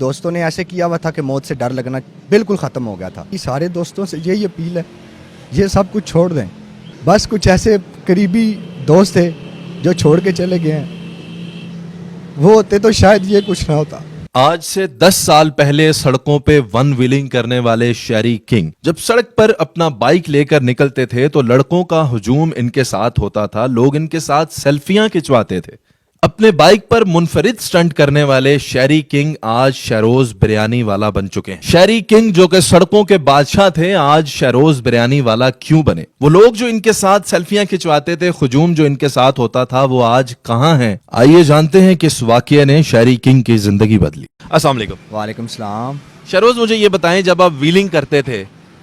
दोस्तों ने ऐसे किया हुआ था कि मौत से डर लगना बिल्कुल ख़त्म हो गया था। ये सारे दोस्तों से यही अपील है, ये सब कुछ छोड़ दें। बस कुछ ऐसे करीबी दोस्त थे जो छोड़ के चले गए हैं, वो होते तो शायद ये कुछ ना होता। आज से 10 साल पहले सड़कों पे वन व्हीलिंग करने वाले शैरी किंग जब सड़क पर अपना बाइक लेकर निकलते थे तो लड़कों का हुजूम इनके साथ होता था। लोग इनके साथ सेल्फियां खिंचवाते थे। अपने बाइक पर मुनफरिद स्टंट करने वाले शैरी किंग आज शहरोज बिरयानी वाला बन चुके हैं। शैरी किंग जो कि सड़कों के बादशाह थे, आज शहरोज बिरयानी वाला क्यों बने? वो लोग जो इनके साथ सेल्फियां खिंचवाते थे, हुजूम जो इनके साथ होता था, वो आज कहां हैं? आइए जानते हैं किस वाकये ने शैरी किंग की जिंदगी बदली। अस्सलाम वालेकुम। वालेकुम सलाम। शहरोज, मुझे ये बताएं, जब आप व्हीलिंग करते थे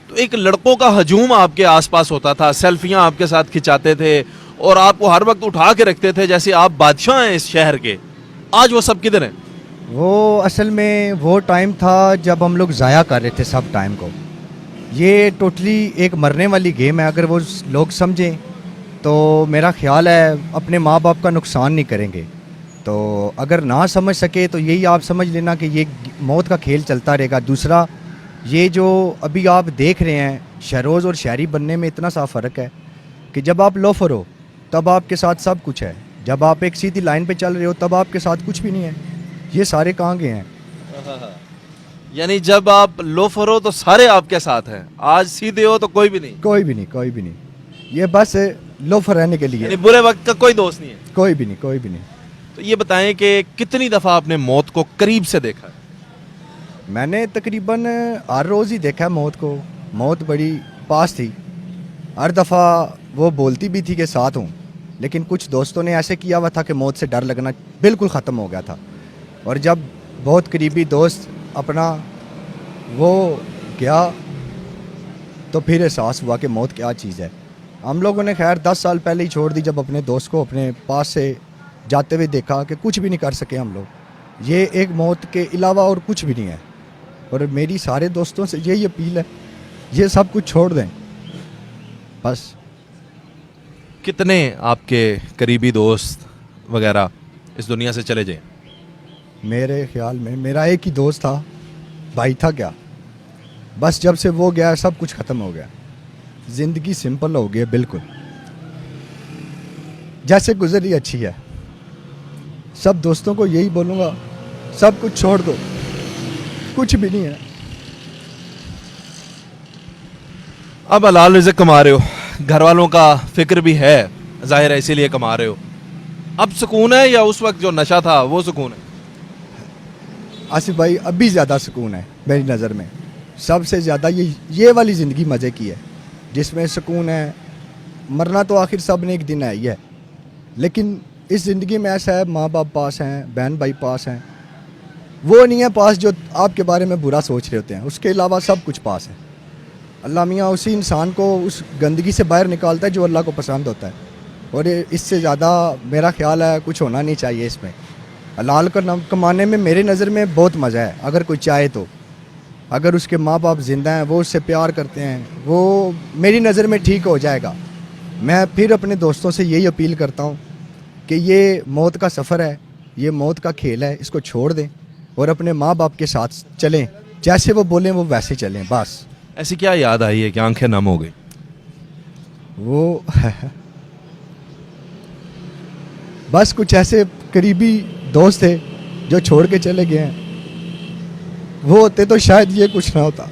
तो एक लड़कों का हजूम आपके आसपास होता था, सेल्फियां आपके साथ खिंचाते थे और आपको हर वक्त उठा के रखते थे जैसे आप बादशाह हैं इस शहर के। आज वो सब किधर हैं? वो असल में वो टाइम था जब हम लोग ज़ाया कर रहे थे सब टाइम को। ये टोटली एक मरने वाली गेम है। अगर वो लोग समझें तो मेरा ख्याल है अपने माँ बाप का नुकसान नहीं करेंगे। तो अगर ना समझ सके तो यही आप समझ लेना कि ये मौत का खेल चलता रहेगा। दूसरा, ये जो अभी आप देख रहे हैं, शहरोज़ और शहरी बनने में इतना सा फ़र्क है कि जब आप लोफर हो तब आपके साथ सब कुछ है, जब आप एक सीधी लाइन पे चल रहे हो तब आपके साथ कुछ भी नहीं है। ये सारे कहाँ गए हैं? यानी जब आप लोफर हो तो सारे आपके साथ हैं, आज सीधे हो तो कोई भी नहीं। कोई भी नहीं, कोई भी नहीं। ये बस लोफर रहने के लिए। यानी बुरे वक्त का कोई दोस्त नहीं है? कोई भी नहीं, कोई भी नहीं। तो ये बताएं कि कितनी दफा आपने मौत को करीब से देखा है? मैंने तकरीबन हर रोज़ ही देखा है मौत को। मौत बड़ी पास थी, हर दफ़ा वो बोलती भी थी कि साथ हूँ, लेकिन कुछ दोस्तों ने ऐसे किया हुआ था कि मौत से डर लगना बिल्कुल ख़त्म हो गया था। और जब बहुत करीबी दोस्त अपना वो गया तो फिर एहसास हुआ कि मौत क्या चीज़ है। हम लोगों ने खैर 10 साल पहले ही छोड़ दी, जब अपने दोस्त को अपने पास से जाते हुए देखा कि कुछ भी नहीं कर सके हम लोग। ये एक मौत के अलावा और कुछ भी नहीं है। और मेरी सारे दोस्तों से यही अपील है, ये सब कुछ छोड़ दें बस। कितने आपके करीबी दोस्त वगैरह इस दुनिया से चले जाए? मेरे ख्याल में मेरा एक ही दोस्त था, भाई था क्या। बस जब से वो गया सब कुछ ख़त्म हो गया, ज़िंदगी सिंपल हो गई बिल्कुल। जैसे गुजरी अच्छी है। सब दोस्तों को यही बोलूँगा, सब कुछ छोड़ दो, कुछ भी नहीं है। अब हलाल रिज़्क़ कमा रहे हो, घर वालों का फिक्र भी है, जाहिर है इसीलिए कमा रहे हो। अब सुकून है या उस वक्त जो नशा था वो सुकून है? आसिफ भाई, अभी ज़्यादा सुकून है मेरी नज़र में। सबसे ज़्यादा ये वाली ज़िंदगी मज़े की है, जिसमें सुकून है। मरना तो आखिर सब ने एक दिन है ही है, लेकिन इस ज़िंदगी में ऐसा है, माँ बाप पास हैं, बहन भाई पास हैं। वो नहीं है पास जो आपके बारे में बुरा सोच रहे होते हैं, उसके अलावा सब कुछ पास है। अल्लाह मियाँ उसी इंसान को उस गंदगी से बाहर निकालता है जो अल्लाह को पसंद होता है। और इससे ज़्यादा मेरा ख्याल है कुछ होना नहीं चाहिए इसमें। हलाल का नाम कमाने में मेरी नज़र में बहुत मज़ा है, अगर कोई चाहे तो। अगर उसके माँ बाप ज़िंदा हैं, वो उससे प्यार करते हैं, वो मेरी नज़र में ठीक हो जाएगा। मैं फिर अपने दोस्तों से यही अपील करता हूँ कि ये मौत का सफ़र है, ये मौत का खेल है, इसको छोड़ दें और अपने माँ बाप के साथ चलें। जैसे वो बोलें वो वैसे चलें बस। ऐसी क्या याद आई है कि आंखें नम हो गई? वो बस कुछ ऐसे करीबी दोस्त थे जो छोड़ के चले गए हैं, वो होते तो शायद ये कुछ ना होता।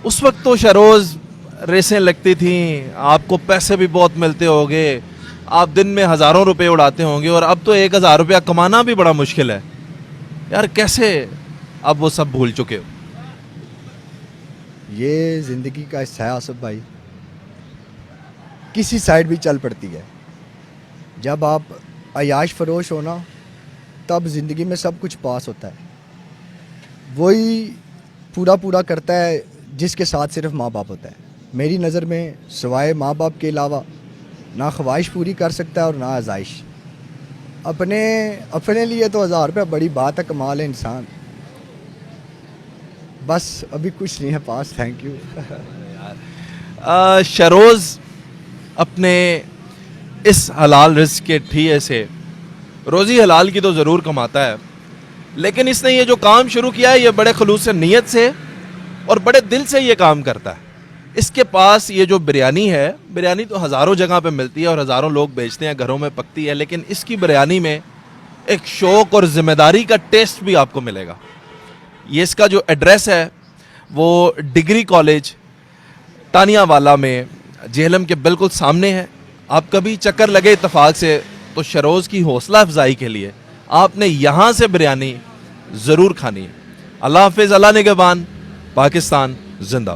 उस वक्त तो शहरोज रेसें लगती थीं, आपको पैसे भी बहुत मिलते होंगे, आप दिन में हज़ारों रुपए उड़ाते होंगे, और अब तो 1000 रुपया कमाना भी बड़ा मुश्किल है। यार कैसे अब वो सब भूल चुके हो? ये ज़िंदगी का हिस्सा है आसिफ भाई, किसी साइड भी चल पड़ती है। जब आप अयाश फरोश हो ना, तब ज़िंदगी में सब कुछ पास होता है। वही पूरा करता है जिसके साथ सिर्फ माँ बाप होता है। मेरी नज़र में सिवाय माँ बाप के अलावा ना ख्वाहिश पूरी कर सकता है और ना आज़ाइश। अपने लिए तो 1000 रुपये बड़ी बात है, कमा ले इंसान। बस अभी कुछ नहीं है पास। Thank you. शहरोज अपने इस हलाल रिज़्क़ के ठिये से रोज़ी हलाल की तो ज़रूर कमाता है, लेकिन इसने ये जो काम शुरू किया है ये बड़े खलूस नीयत से और बड़े दिल से ये काम करता है। इसके पास ये जो बिरयानी है, बिरयानी तो हज़ारों जगह पे मिलती है और हज़ारों लोग बेचते हैं, घरों में पकती है, लेकिन इसकी बिरयानी में एक शौक़ और ज़िम्मेदारी का टेस्ट भी आपको मिलेगा। ये इसका जो एड्रेस है वो डिग्री कॉलेज तानियावाला में जेहलम के बिल्कुल सामने है। आप कभी चक्कर लगे इत्तेफाक से तो शरोज़ की हौसला अफजाई के लिए आपने यहाँ से बिरयानी ज़रूर खानी है। अल्लाह हाफिज़, अल्लाह निगहबान, पाकिस्तान जिंदाबाद।